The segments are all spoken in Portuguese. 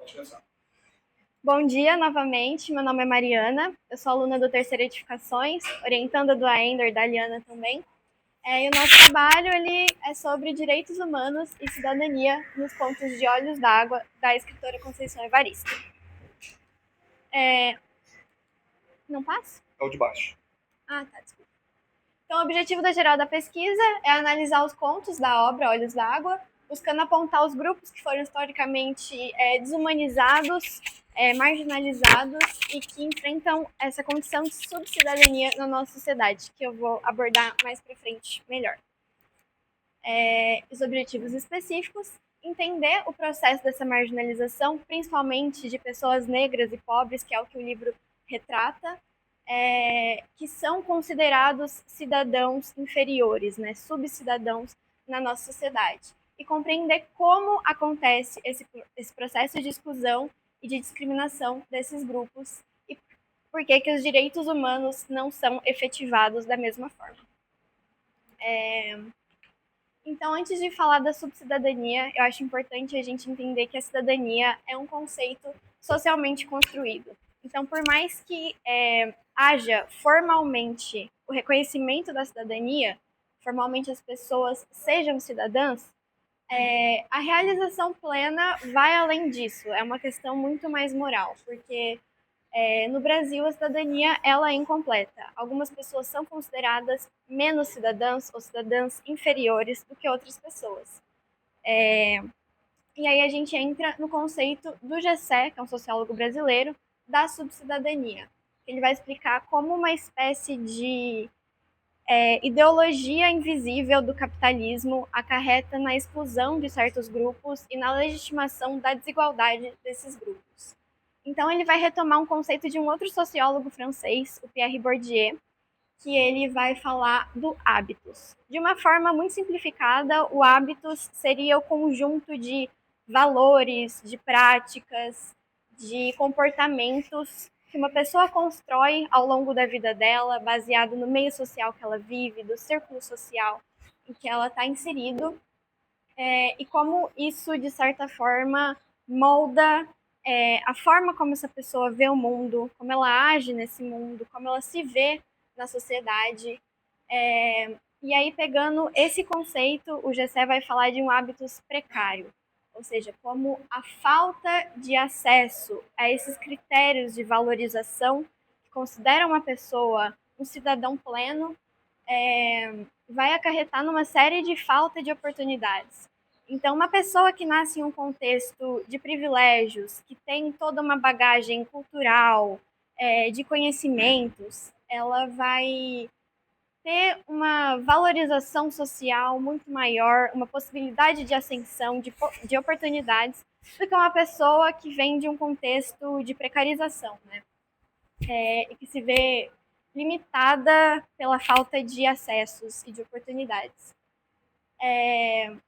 Pode começar. Bom dia novamente, meu nome é Mariana, eu sou aluna do Terceira Edificações, orientanda do Aender, da Liana também. E o nosso trabalho é sobre direitos humanos e cidadania nos contos de Olhos d'Água, da escritora Conceição Evaristo. Não passa? É o de baixo. Ah, tá, desculpa. Então, o objetivo da geral da pesquisa é analisar os contos da obra Olhos d'Água, buscando apontar os grupos que foram historicamente desumanizados, marginalizados e que enfrentam essa condição de subcidadania na nossa sociedade, que eu vou abordar mais para frente melhor. Os objetivos específicos, entender o processo dessa marginalização, principalmente de pessoas negras e pobres, que é o que o livro retrata, que são considerados cidadãos inferiores, né, subcidadãos na nossa sociedade. E compreender como acontece esse processo de exclusão e de discriminação desses grupos e por que os direitos humanos não são efetivados da mesma forma. Então, antes de falar da subcidadania, eu acho importante a gente entender que a cidadania é um conceito socialmente construído. Então, por mais que haja formalmente o reconhecimento da cidadania, formalmente as pessoas sejam cidadãs, a realização plena vai além disso. É uma questão muito mais moral, porque no Brasil, a cidadania ela é incompleta. Algumas pessoas são consideradas menos cidadãs ou cidadãs inferiores do que outras pessoas. E aí a gente entra no conceito do Gessé, que é um sociólogo brasileiro, da subcidadania. Ele vai explicar como uma espécie de ideologia invisível do capitalismo acarreta na exclusão de certos grupos e na legitimação da desigualdade desses grupos. Então ele vai retomar um conceito de um outro sociólogo francês, o Pierre Bourdieu, que ele vai falar do hábitos. De uma forma muito simplificada, o hábitos seria o conjunto de valores, de práticas, de comportamentos que uma pessoa constrói ao longo da vida dela, baseado no meio social que ela vive, do círculo social em que ela está inserido, e como isso, de certa forma, molda a forma como essa pessoa vê o mundo, como ela age nesse mundo, como ela se vê na sociedade. E aí, pegando esse conceito, o Gessé vai falar de um hábitos precário, ou seja, como a falta de acesso a esses critérios de valorização que consideram uma pessoa um cidadão pleno vai acarretar numa série de falta de oportunidades. Então, uma pessoa que nasce em um contexto de privilégios, que tem toda uma bagagem cultural, de conhecimentos, ela vai ter uma valorização social muito maior, uma possibilidade de ascensão, de oportunidades, do que uma pessoa que vem de um contexto de precarização, né? E que se vê limitada pela falta de acessos e de oportunidades.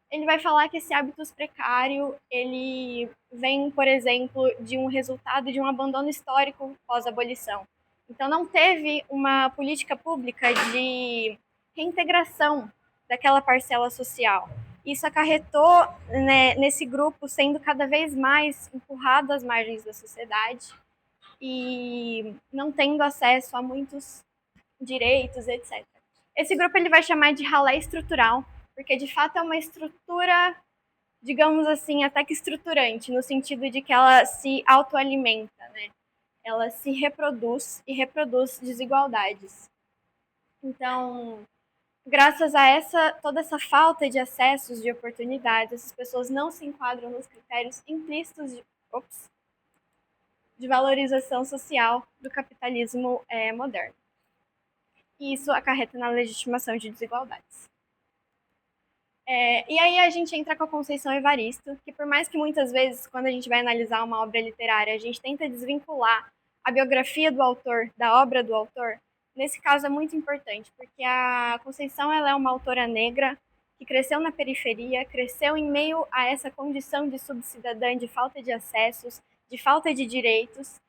Ele vai falar que esse hábitos precário, ele vem, por exemplo, de um resultado de um abandono histórico pós-abolição. Então, não teve uma política pública de reintegração daquela parcela social. Isso acarretou, né, nesse grupo sendo cada vez mais empurrado às margens da sociedade e não tendo acesso a muitos direitos, etc. Esse grupo ele vai chamar de ralé estrutural, porque de fato é uma estrutura, digamos assim, até que estruturante, no sentido de que ela se autoalimenta, né? Ela se reproduz e reproduz desigualdades. Então, graças a toda essa falta de acessos, de oportunidades, essas pessoas não se enquadram nos critérios implícitos de valorização social do capitalismo moderno. E isso acarreta na legitimação de desigualdades. E aí a gente entra com a Conceição Evaristo, que por mais que muitas vezes, quando a gente vai analisar uma obra literária, a gente tenta desvincular a biografia do autor da obra do autor, nesse caso é muito importante, porque a Conceição ela é uma autora negra que cresceu na periferia, cresceu em meio a essa condição de subcidadã, de falta de acessos, de falta de direitos,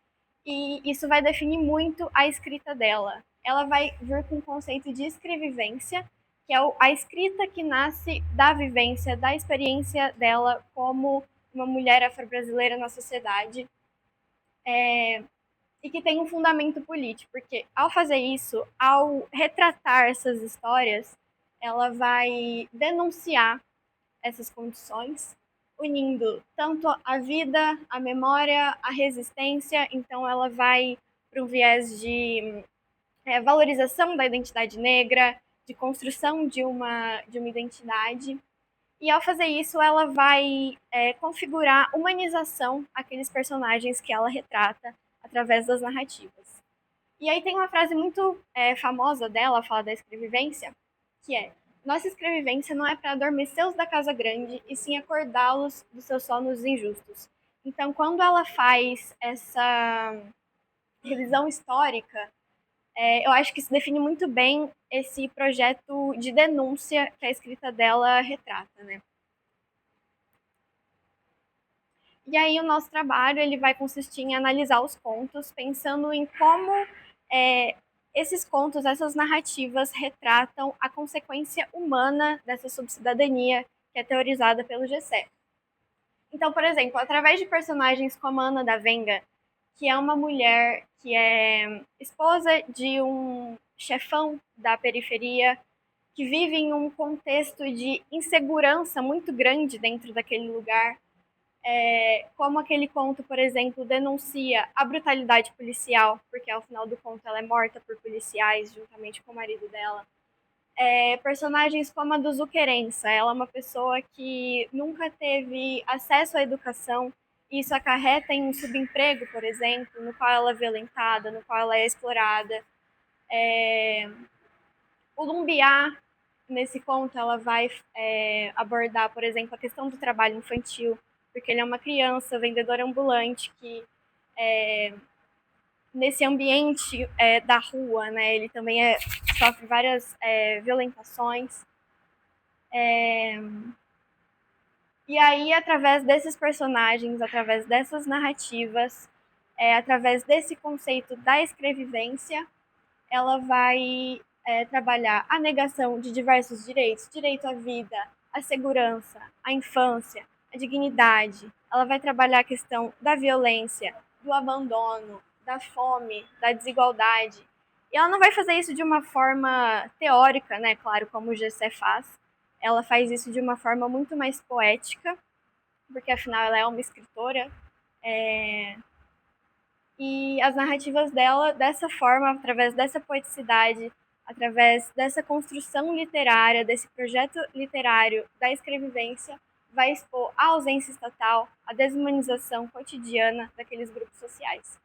e isso vai definir muito a escrita dela. Ela vai vir com o conceito de escrevivência, que é a escrita que nasce da vivência, da experiência dela como uma mulher afro-brasileira na sociedade, e que tem um fundamento político, porque ao fazer isso, ao retratar essas histórias, ela vai denunciar essas condições, unindo tanto a vida, a memória, a resistência. Então, ela vai para um viés de valorização da identidade negra, de construção de uma identidade. E ao fazer isso, ela vai configurar humanização aqueles personagens que ela retrata através das narrativas. E aí tem uma frase muito famosa dela, fala da escrevivência, que é: nossa escrevivência não é para adormecer os da casa grande, e sim acordá-los dos seus sonos injustos. Então, quando ela faz essa revisão histórica, eu acho que isso define muito bem esse projeto de denúncia que a escrita dela retrata, né? E aí o nosso trabalho ele vai consistir em analisar os contos, pensando em como é, esses contos, essas narrativas retratam a consequência humana dessa subcidadania que é teorizada pelo Gessé. Então, por exemplo, através de personagens como a Ana da Venga, que é uma mulher que é esposa de um chefão da periferia, que vive em um contexto de insegurança muito grande dentro daquele lugar, como aquele conto, por exemplo, denuncia a brutalidade policial, porque ao final do conto ela é morta por policiais juntamente com o marido dela. Personagens como a do Zuquerença, ela é uma pessoa que nunca teve acesso à educação, e isso acarreta em um subemprego, por exemplo, no qual ela é violentada, no qual ela é explorada. O Lumbiá, nesse conto, ela vai abordar, por exemplo, a questão do trabalho infantil, porque ele é uma criança vendedora ambulante que, nesse ambiente da rua, né, ele também sofre várias violentações. E aí, através desses personagens, através dessas narrativas, através desse conceito da escrevivência, ela vai trabalhar a negação de diversos direitos, direito à vida, à segurança, à infância, à dignidade. Ela vai trabalhar a questão da violência, do abandono, da fome, da desigualdade. E ela não vai fazer isso de uma forma teórica, né? Claro, como o Gessé faz. Ela faz isso de uma forma muito mais poética, porque afinal ela é uma escritora. E as narrativas dela, dessa forma, através dessa poeticidade, através dessa construção literária, desse projeto literário da escrevivência, vai expor a ausência estatal, a desumanização cotidiana daqueles grupos sociais.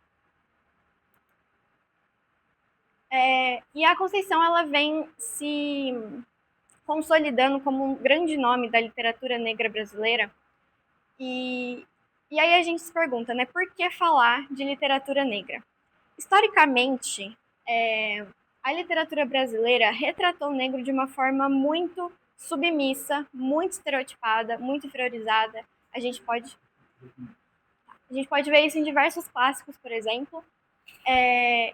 E a Conceição ela vem se consolidando como um grande nome da literatura negra brasileira. E aí a gente se pergunta, né, por que falar de literatura negra? Historicamente, a literatura brasileira retratou o negro de uma forma muito submissa, muito estereotipada, muito inferiorizada. A gente pode, a gente pode ver isso em diversos clássicos, por exemplo,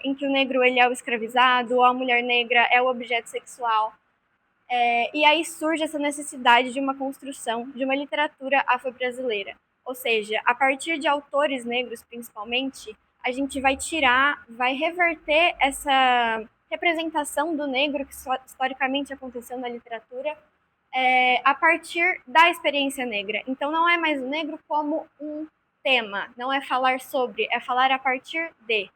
em que o negro ele é o escravizado, ou a mulher negra é o objeto sexual. E aí surge essa necessidade de uma construção de uma literatura afro-brasileira. Ou seja, a partir de autores negros, principalmente, a gente vai tirar, vai reverter essa representação do negro que historicamente aconteceu na literatura a partir da experiência negra. Então, não é mais o negro como um tema, não é falar sobre, é falar a partir de.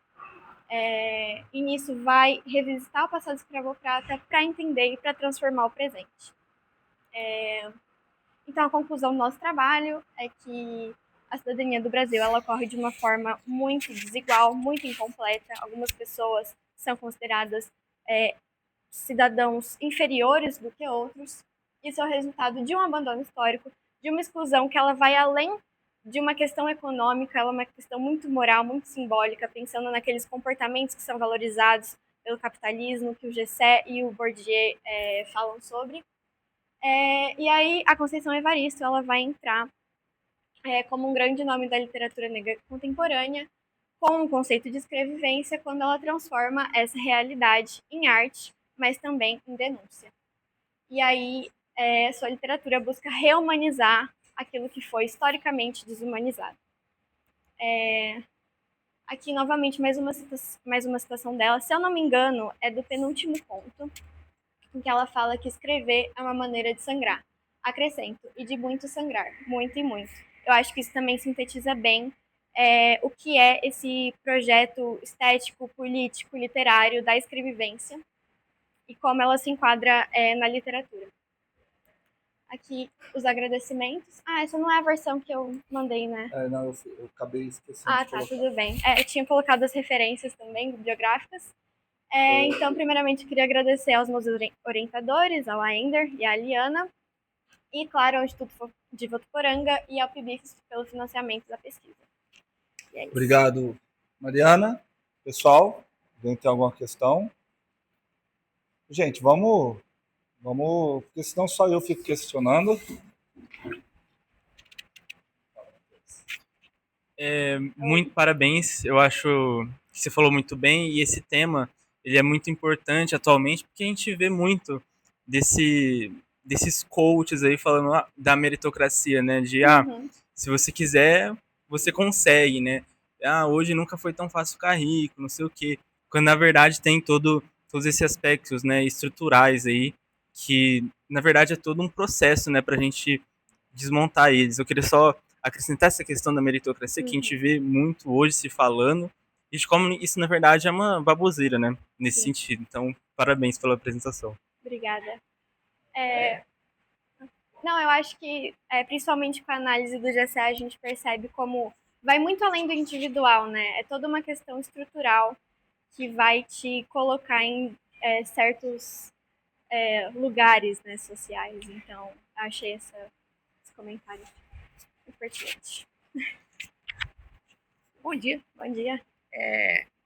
E nisso vai revisitar o passado escravocrata para entender e para transformar o presente. Então, a conclusão do nosso trabalho é que a cidadania do Brasil ela ocorre de uma forma muito desigual, muito incompleta. Algumas pessoas são consideradas cidadãos inferiores do que outros. Isso é o resultado de um abandono histórico, de uma exclusão que ela vai além de uma questão econômica, ela é uma questão muito moral, muito simbólica, pensando naqueles comportamentos que são valorizados pelo capitalismo, que o Gessé e o Bourdieu falam sobre. E aí a Conceição Evaristo ela vai entrar como um grande nome da literatura negra contemporânea, com o conceito de escrevivência, quando ela transforma essa realidade em arte, mas também em denúncia. E aí sua literatura busca reumanizar aquilo que foi historicamente desumanizado. Aqui, novamente, mais uma citação dela. Se eu não me engano, é do penúltimo conto, em que ela fala que escrever é uma maneira de sangrar. Acrescento, e de muito sangrar, muito e muito. Eu acho que isso também sintetiza bem o que é esse projeto estético, político, literário da escrevivência e como ela se enquadra na literatura. Aqui os agradecimentos. Ah, essa não é a versão que eu mandei, né? Não, eu acabei esquecendo Ah, de tá, colocar. tudo bem. Eu tinha colocado as referências também bibliográficas. Então, primeiramente, eu queria agradecer aos meus orientadores, ao Aender e à Liana, e, claro, ao Instituto de Votuporanga e ao PIBIX pelo financiamento da pesquisa. E é isso. Obrigado, Mariana. Pessoal, alguém tem alguma questão? Gente, vamos, porque senão só eu fico questionando. Muito parabéns, eu acho que você falou muito bem e esse tema ele é muito importante atualmente porque a gente vê muito desses coaches aí falando da meritocracia, né? Uhum. Se você quiser, você consegue, né? Hoje nunca foi tão fácil ficar rico, não sei o quê. Quando na verdade tem todos esses aspectos, né, estruturais aí que na verdade é todo um processo, né, pra gente desmontar eles. Eu queria só acrescentar essa questão da meritocracia que a gente vê muito hoje se falando e de como isso na verdade é uma baboseira, né? Nesse Sim. sentido. Então, parabéns pela apresentação. Obrigada. Não, eu acho que, principalmente com a análise do GCA, a gente percebe como vai muito além do individual, né? É toda uma questão estrutural que vai te colocar em certos lugares, né, sociais. Então, achei esse comentário muito pertinente. Bom dia. Bom dia.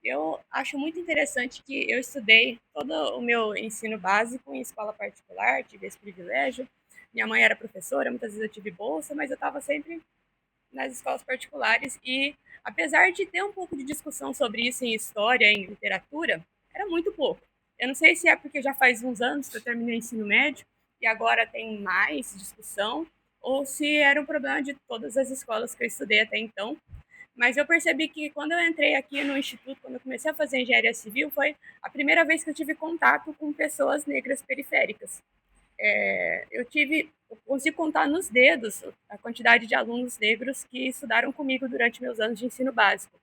Eu acho muito interessante que eu estudei todo o meu ensino básico em escola particular, tive esse privilégio. Minha mãe era professora, muitas vezes eu tive bolsa, mas eu estava sempre nas escolas particulares e, apesar de ter um pouco de discussão sobre isso em história, em literatura, era muito pouco. Eu não sei se é porque já faz uns anos que eu terminei o ensino médio e agora tem mais discussão, ou se era um problema de todas as escolas que eu estudei até então. Mas eu percebi que quando eu entrei aqui no Instituto, quando eu comecei a fazer engenharia civil, foi a primeira vez que eu tive contato com pessoas negras periféricas. Eu consigo contar nos dedos a quantidade de alunos negros que estudaram comigo durante meus anos de ensino básico.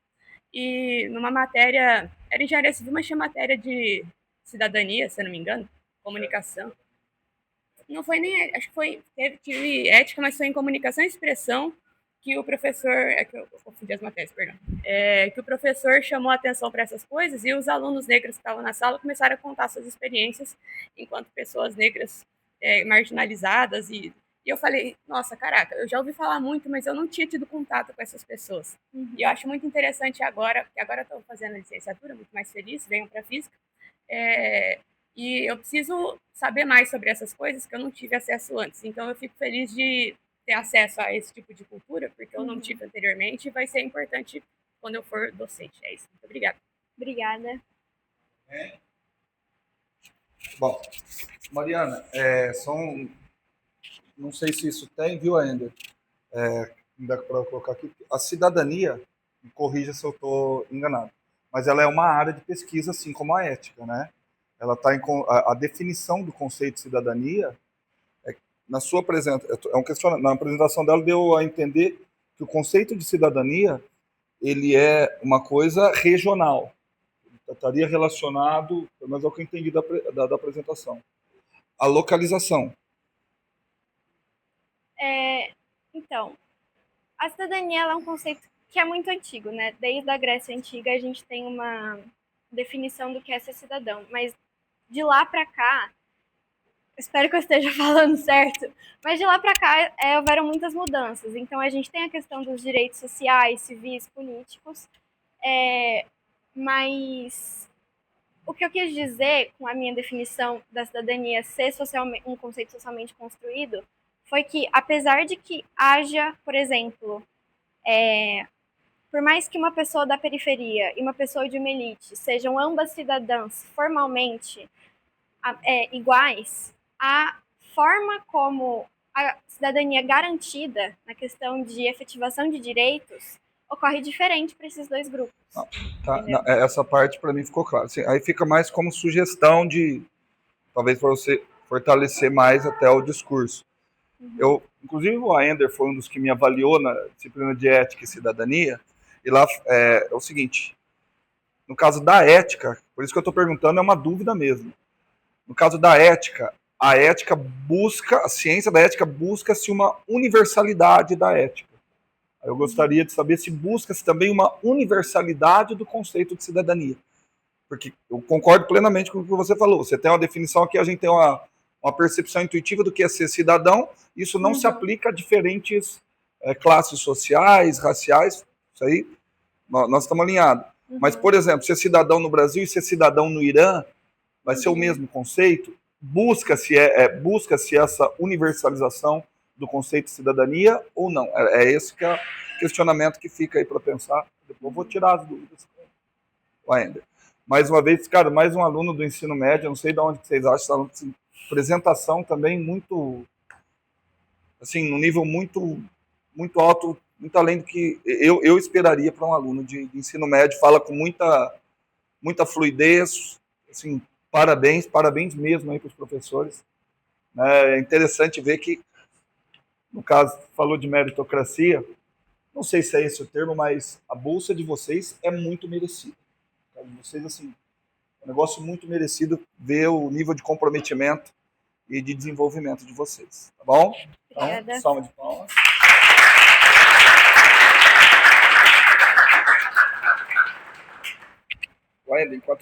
E numa matéria, era engenharia civil, mas tinha matéria de cidadania, se eu não me engano, comunicação. Não foi nem, acho que tive ética, mas foi em comunicação e expressão que o professor, que eu confundi as matérias, perdão, que o professor chamou a atenção para essas coisas e os alunos negros que estavam na sala começaram a contar suas experiências enquanto pessoas negras marginalizadas e eu falei, nossa, caraca, eu já ouvi falar muito, mas eu não tinha tido contato com essas pessoas. E eu acho muito interessante agora, que agora estou fazendo a licenciatura, muito mais feliz, venho para física, e eu preciso saber mais sobre essas coisas que eu não tive acesso antes. Então eu fico feliz de ter acesso a esse tipo de cultura, porque eu não tive anteriormente e vai ser importante quando eu for docente. É isso. Muito obrigada. Obrigada. Bom, Mariana, não sei se isso tem, viu, ainda? Ainda para colocar aqui, a cidadania, me corrija se eu estou enganado, mas ela é uma área de pesquisa, assim como a ética, né? Ela está a definição do conceito de cidadania na sua na apresentação dela deu a entender que o conceito de cidadania ele é uma coisa regional, estaria relacionado, pelo menos é o que eu entendi da apresentação, a localização. Então, a cidadania ela é um conceito que é muito antigo, né? Desde a Grécia Antiga a gente tem uma definição do que é ser cidadão, mas de lá para cá, espero que eu esteja falando certo, mas de lá para cá houveram muitas mudanças. Então a gente tem a questão dos direitos sociais, civis, políticos, mas o que eu quis dizer com a minha definição da cidadania ser um conceito socialmente construído foi que, apesar de que haja, por exemplo, por mais que uma pessoa da periferia e uma pessoa de uma elite sejam ambas cidadãs formalmente iguais, a forma como a cidadania garantida, na questão de efetivação de direitos, ocorre diferente para esses dois grupos. Tá? Essa parte para mim ficou clara. Assim, aí fica mais como sugestão de, talvez para você fortalecer mais até o discurso. Inclusive o Aender foi um dos que me avaliou na disciplina de ética e cidadania, e lá é o seguinte, no caso da ética, por isso que eu estou perguntando, é uma dúvida mesmo. No caso da ética, a ciência da ética busca-se uma universalidade da ética. Eu gostaria de saber se busca-se também uma universalidade do conceito de cidadania. Porque eu concordo plenamente com o que você falou. Você tem uma definição aqui, a gente tem uma percepção intuitiva do que é ser cidadão. Isso não se aplica a diferentes classes sociais, raciais. Isso aí, nós estamos alinhados. Mas, por exemplo, ser cidadão no Brasil e ser cidadão no Irã vai ser o mesmo conceito? Busca-se essa universalização do conceito de cidadania ou não? É esse que é o questionamento que fica aí para pensar. Depois eu vou tirar as dúvidas ainda. Mais uma vez, cara, mais um aluno do ensino médio, eu não sei de onde vocês acham, assim, apresentação também muito, assim, num nível muito, muito alto, muito além do que eu esperaria para um aluno de ensino médio, fala com muita fluidez, assim, parabéns mesmo aí para os professores. É interessante ver que, no caso, falou de meritocracia, não sei se é esse o termo, mas a bolsa de vocês é muito merecida. Vocês, assim, é um negócio muito merecido ver o nível de comprometimento e de desenvolvimento de vocês, tá bom? Então, salva de palmas. Enquanto